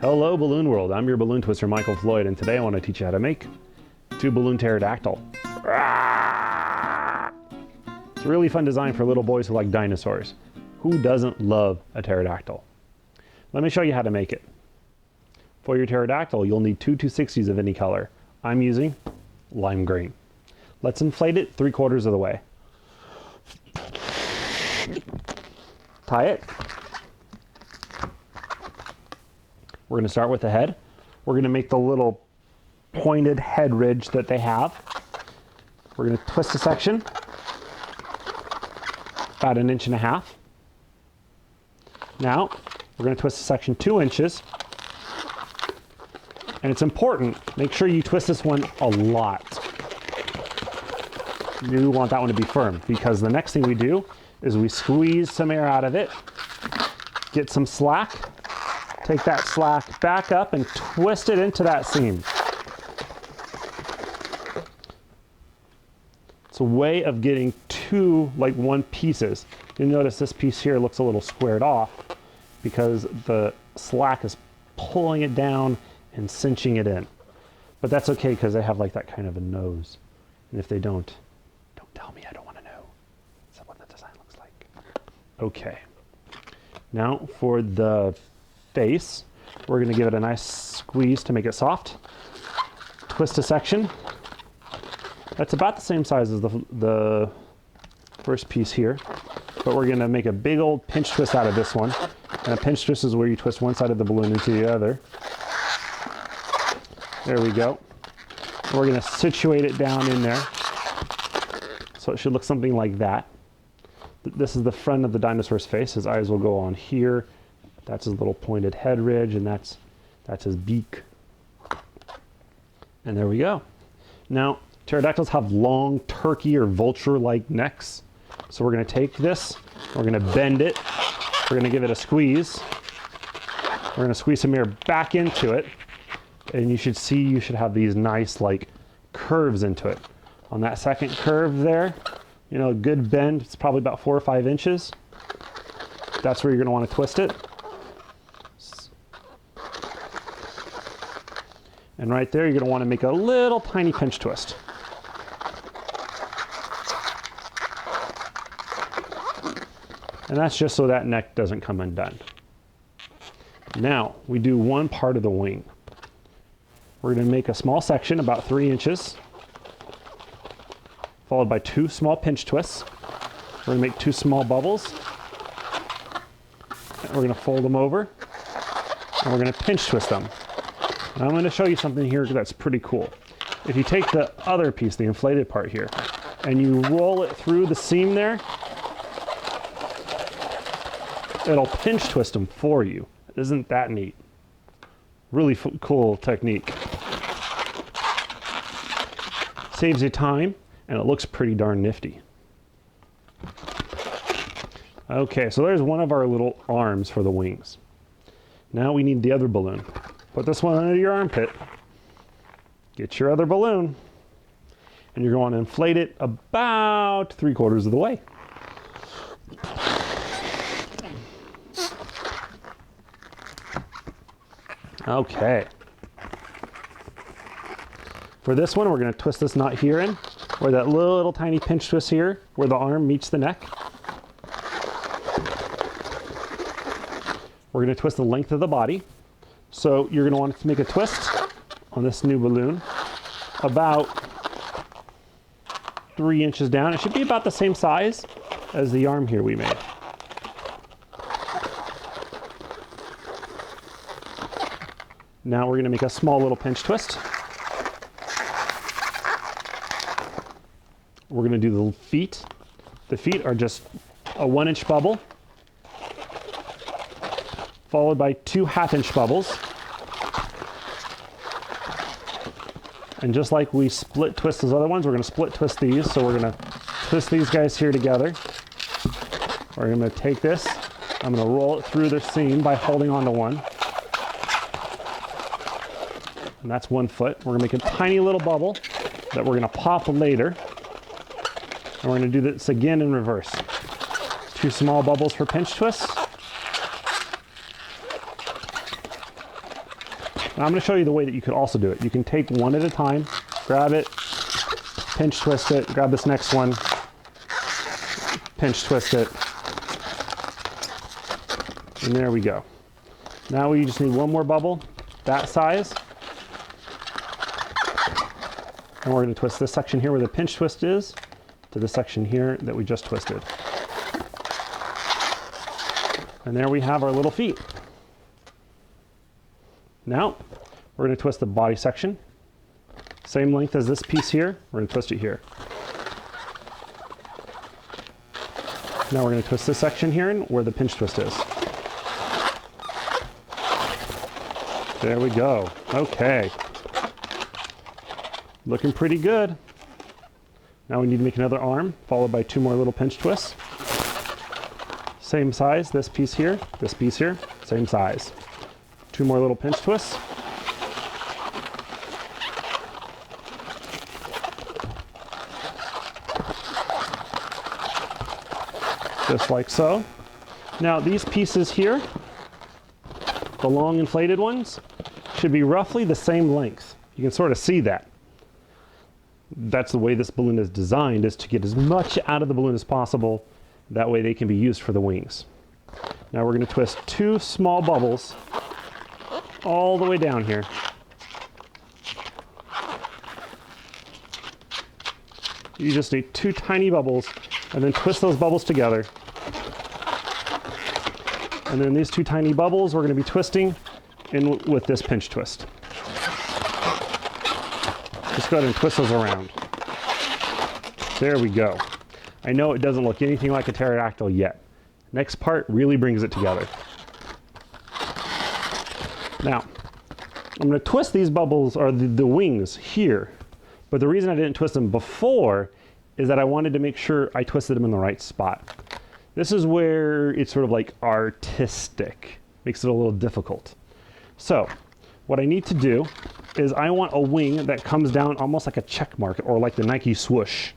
Hello Balloon World, I'm your balloon twister Michael Floyd, and today I want to teach you how to make Two Balloon Pterodactyl. It's a really fun design for little boys who like dinosaurs. Who doesn't love a pterodactyl? Let me show you how to make it. For your pterodactyl, you'll need two 260s of any color. I'm using lime green. Let's inflate it 3/4 of the way. Tie it. We're going to start with the head. We're going to make the little pointed head ridge that they have. We're going to twist a section about 1.5 inches. Now, we're going to twist a section 2 inches. And it's important, make sure you twist this one a lot. You want that one to be firm, because the next thing we do is we squeeze some air out of it, get some slack, take that slack back up and twist it into that seam. It's a way of getting two like one pieces. You'll notice this piece here looks a little squared off because the slack is pulling it down and cinching it in. But that's okay because they have like that kind of a nose. And if they don't tell me, I don't want to know. That's what the design looks like. Okay. Now for the face, we're going to give it a nice squeeze to make it soft. Twist a section. That's about the same size as the first piece here, but we're going to make a big old pinch twist out of this one. And a pinch twist is where you twist one side of the balloon into the other. There we go. We're going to situate it down in there. So it should look something like that. This is the front of the dinosaur's face. His eyes will go on here. That's his little pointed head ridge, and that's his beak. And there we go. Now, pterodactyls have long turkey or vulture-like necks. So we're going to take this, we're going to bend it, we're going to give it a squeeze. We're going to squeeze some air back into it, and you should have these nice like curves into it. On that second curve there, you know, a good bend, it's probably about 4 or 5 inches. That's where you're going to want to twist it. And right there, you're going to want to make a little tiny pinch twist. And that's just so that neck doesn't come undone. Now, we do one part of the wing. We're going to make a small section, about 3 inches, followed by 2 small pinch twists. We're going to make 2 small bubbles. And we're going to fold them over, and we're going to pinch twist them. Now I'm going to show you something here that's pretty cool. If you take the other piece, the inflated part here, and you roll it through the seam there, it'll pinch twist them for you. Isn't that neat? Really cool technique. Saves you time, and it looks pretty darn nifty. Okay, so there's one of our little arms for the wings. Now we need the other balloon. Put this one under your armpit. Get your other balloon. And you're going to inflate it about 3/4 of the way. Okay. For this one, we're going to twist this knot here in, where that little tiny pinch twist here, where the arm meets the neck. We're going to twist the length of the body. So you're going to want to make a twist on this new balloon about 3 inches down. It should be about the same size as the arm here we made. Now we're going to make a small little pinch twist. We're going to do the feet. The feet are just a 1-inch bubble, followed by 2 1/2-inch bubbles. And just like we split twist those other ones, we're going to split twist these. So we're going to twist these guys here together. We're going to take this, I'm going to roll it through the seam by holding onto one. And that's 1 foot. We're going to make a tiny little bubble that we're going to pop later. And we're going to do this again in reverse. 2 small bubbles for pinch twists. I'm going to show you the way that you could also do it. You can take one at a time, grab it, pinch twist it, grab this next one, pinch twist it, and there we go. Now we just need one more bubble, that size, and we're going to twist this section here where the pinch twist is to the section here that we just twisted. And there we have our little feet. Now, we're going to twist the body section. Same length as this piece here. We're going to twist it here. Now we're going to twist this section here where the pinch twist is. There we go. Okay. Looking pretty good. Now we need to make another arm, followed by two more little pinch twists. Same size, this piece here, same size. Two more little pinch twists. Just like so. Now these pieces here, the long inflated ones, should be roughly the same length. You can sort of see that. That's the way this balloon is designed, is to get as much out of the balloon as possible. That way they can be used for the wings. Now we're going to twist two small bubbles all the way down here. You just need two tiny bubbles and then twist those bubbles together. And then these two tiny bubbles we're going to be twisting in with this pinch twist. Just go ahead and twist those around. There we go. I know it doesn't look anything like a pterodactyl yet. Next part really brings it together. Now, I'm going to twist these bubbles, or the wings here, but the reason I didn't twist them before is that I wanted to make sure I twisted them in the right spot. This is where it's sort of like artistic, makes it a little difficult. So, what I need to do is I want a wing that comes down almost like a check mark, or like the Nike swoosh.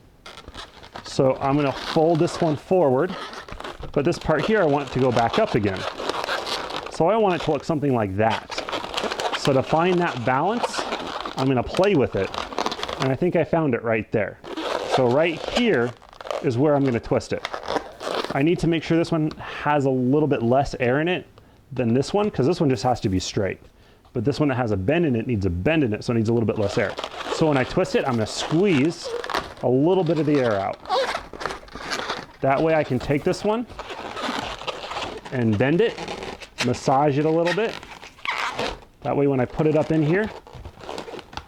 So I'm going to fold this one forward, but this part here I want it to go back up again. So I want it to look something like that. So to find that balance, I'm going to play with it. And I think I found it right there. So right here is where I'm going to twist it. I need to make sure this one has a little bit less air in it than this one, because this one just has to be straight. But this one that has a bend in it needs a bend in it, so it needs a little bit less air. So when I twist it, I'm going to squeeze a little bit of the air out. That way I can take this one and bend it, massage it a little bit. That way when I put it up in here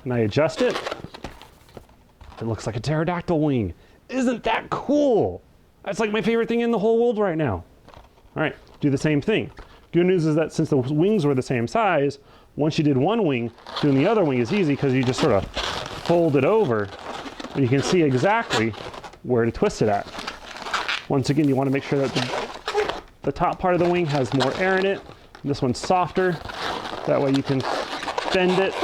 and I adjust it, it looks like a pterodactyl wing. Isn't that cool? That's like my favorite thing in the whole world right now. All right, do the same thing. Good news is that since the wings were the same size, once you did one wing, doing the other wing is easy because you just sort of fold it over and you can see exactly where to twist it at. Once again, you want to make sure that the top part of the wing has more air in it. This one's softer. That way you can bend it,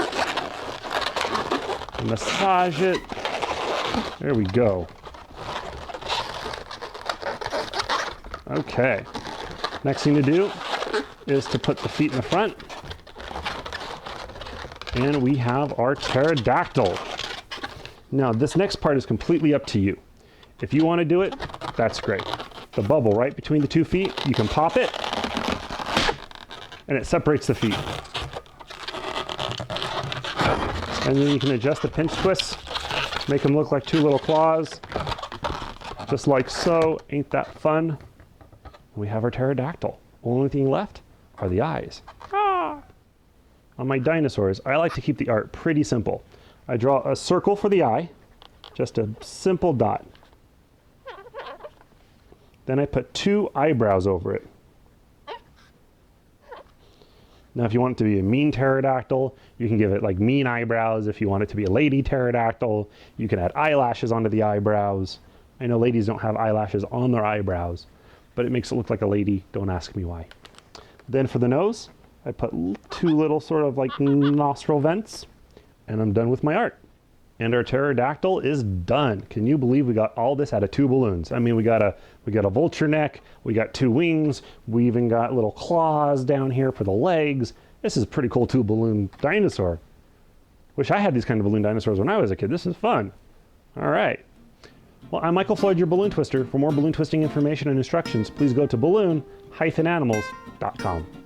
and massage it. There we go. Okay. Next thing to do is to put the feet in the front. And we have our pterodactyl. Now, this next part is completely up to you. If you want to do it, that's great. The bubble right between the 2 feet, you can pop it, and it separates the feet. And then you can adjust the pinch twists, make them look like 2 little claws, just like so. Ain't that fun? We have our pterodactyl. Only thing left are the eyes. Ah! On my dinosaurs, I like to keep the art pretty simple. I draw a circle for the eye, just a simple dot. Then I put 2 eyebrows over it. Now, if you want it to be a mean pterodactyl, you can give it like mean eyebrows. If you want it to be a lady pterodactyl, you can add eyelashes onto the eyebrows. I know ladies don't have eyelashes on their eyebrows, but it makes it look like a lady. Don't ask me why. Then for the nose, I put 2 little sort of like nostril vents, and I'm done with my art. And our pterodactyl is done. Can you believe we got all this out of 2 balloons? I mean, we got a vulture neck, we got 2 wings, we even got little claws down here for the legs. This is a pretty cool 2 balloon dinosaur. Wish I had these kind of balloon dinosaurs when I was a kid. This is fun. All right. Well, I'm Michael Floyd, your balloon twister. For more balloon twisting information and instructions, please go to balloon-animals.com.